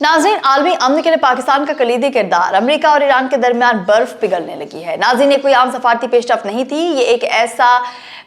नाज़रीन, आलमी अमन के लिए पाकिस्तान का कलीदी किरदार। अमेरिका और ईरान के दरमियान बर्फ पिघलने लगी है। नाज़रीन, ये कोई आम सफारती पेशरफ नहीं थी, ये एक ऐसा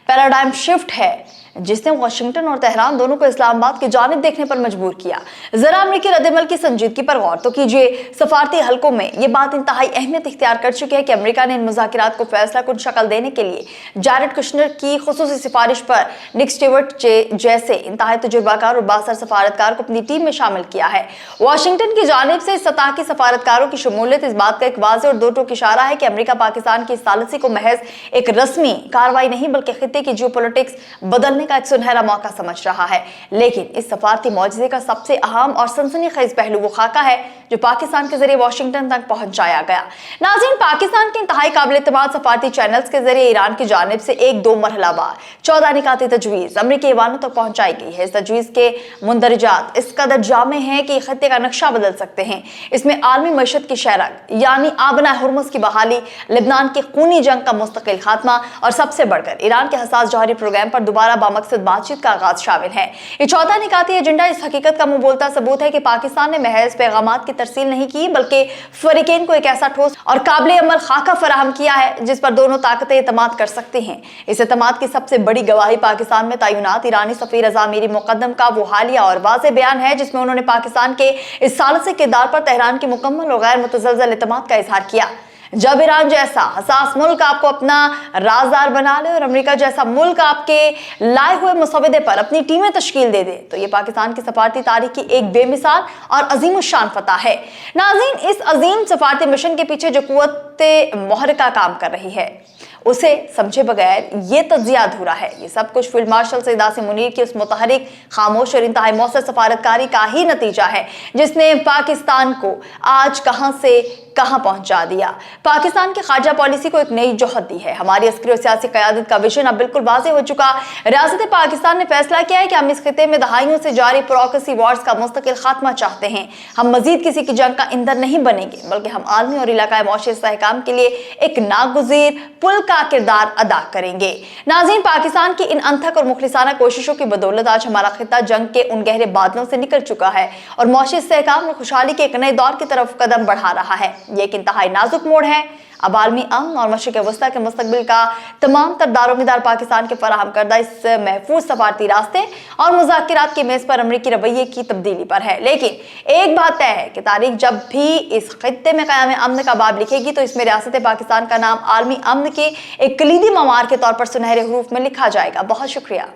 पैराडाइम शिफ्ट है जिसने वाशिंगटन और तेहरान दोनों को इस्लामाबाद की जानिब देखने पर मजबूर किया। जरा अमेरिकी रद्द-ए-अमल की संजीदगी पर गौर तो कीजिए। सफारती हलकों में यह बात इंतहाई अहमियत इख्तियार कर चुकी है कि अमेरिका ने इन मुज़ाकिरात को फैसला कुन शक्ल देने के लिए जैरेड कुशनर की खुसूसी सिफारिश पर निक स्टीवर्ट जैसे इंतहाई तजुर्बाकार और बासर सफारतकार को अपनी टीम में शामिल किया है। वाशिंगटन की जानिब से इस सतह की सफारतकारों की शमूलियत इस बात का एक वाज़ेह और दो टूक इशारा है कि अमेरिका पाकिस्तान की इस सालिसी को महज एक रस्मी कार्रवाई नहीं बल्कि खित्ते की जियोपॉलिटिक्स बदलने का एक सुनहरा मौका समझ रहा है। लेकिन इस सफारती मौजज़े का सबसे अहम और सनसनीखेज पहलू वो खाका है जो पाकिस्तान के जरिए वाशिंगटन तक पहुंचाया गया। नाज़रीन, पाकिस्तान के इंतहाई काबिल एतमाद सफारती चैनल्स के जरिए ईरान की जानिब से एक दो मरहलावार 14 निकाती तजवीज़ अमेरिकी ऐवानों तक पहुंचाई गई है। इस तजवीज़ के मुंदरजात इस कदर जामे हैं कि खत्ते का नक्शा बदल सकते हैं। इसमें आलमी मईशत की शरक यानी आबना हुर्मुज़ की बहाली, लिबनान की खूनी जंग का मुस्तकिल खात्मा और सबसे बढ़कर ईरान के हसास जौहरी प्रोग्राम पर दोबारा बामकसद बातचीत का आगाज शामिल है। ये 14 निकाती एजेंडा इस हकीकत का मुंह बोलता सबूत है कि पाकिस्तान ने महज पैगामात की तरसील नहीं की बल्कि फरीकैन को एक ऐसा ठोस और काबिल अमल खाका फराहम किया है जिस पर दोनों ताकतें एतमाद कर सकती हैं। इस एतमाद की सबसे बड़ी गवाही पाकिस्तान में तैनात ईरानी सफीर रज़ा मीरी मुक़द्दम का वो हालिया और वाज़ेह बयान है जिसमें उन्होंने पाकिस्तान के इस सालिसी किरदार पर तेहरान की मुकम्मल और गैर मुतज़लज़ल एतमाद का इजहार किया। जब ईरान जैसा हसास मुल्क आपको अपना राजदार बना ले और अमेरिका जैसा मुल्क आपके लाए हुए मुसविदे पर अपनी टीमें तश्कील दे दे तो ये पाकिस्तान की सफारती तारीख की एक बेमिसाल और अजीम शान फतह है। नाज़रीन, इस अजीम सफारती मिशन के पीछे जो कुव्वत मुहर्रिका काम कर रही है उसे समझे बगैर ये तज्जिया अधूरा है। ये सब कुछ फील्ड मार्शल सईद आसिम मुनीर की उस मुतहरिक, खामोश और इंतहाई मौसर सफारतकारी का ही नतीजा है जिसने पाकिस्तान को आज कहां से कहां पहुंचा दिया। पाकिस्तान की खारजा पॉलिसी को एक नई जोहत दी है। हमारी अस्करी और सियासी क़यादत का विजन अब बिल्कुल वाज़ेह हो चुका। रियासत पाकिस्तान ने फैसला किया है कि हम इस खित्ते में दहाइयों से जारी प्रॉक्सी वॉर्स का मुस्तकिल खात्मा चाहते हैं। हम मजीद किसी की जंग का ईंधन नहीं बनेंगे बल्कि हम आलमी और इलाकाई मौशी इस्तेहकाम के लिए एक नागुज़ीर पुल का किरदार अदा करेंगे। नाज़रीन, पाकिस्तान की इन अनथक और मुखलिसाना कोशिशों की बदौलत आज हमारा खित्ता जंग के उन गहरे बादलों से निकल चुका है और मौशी इस्तेहकाम और खुशहाली के एक नए दौर की तरफ कदम बढ़ा रहा है। ये एक इंतहाई नाजुक मोड़ है। अब आलमी अमन और मशरिक़ वस्ता के मुस्तकबिल का तमाम तर दारोमदार पाकिस्तान के फराहम करदा इस महफूज सफारती रास्ते और मुज़ाकिरात की मेज़ पर अमरीकी रवैये की तब्दीली पर है। लेकिन एक बात तय है कि तारीख जब भी इस खित्ते में क़याम अमन का बाब लिखेगी तो इसमें रियासत पाकिस्तान का नाम आलमी अमन के एक कलीदी मवार के तौर पर सुनहरे हरूफ में लिखा जाएगा। बहुत शुक्रिया।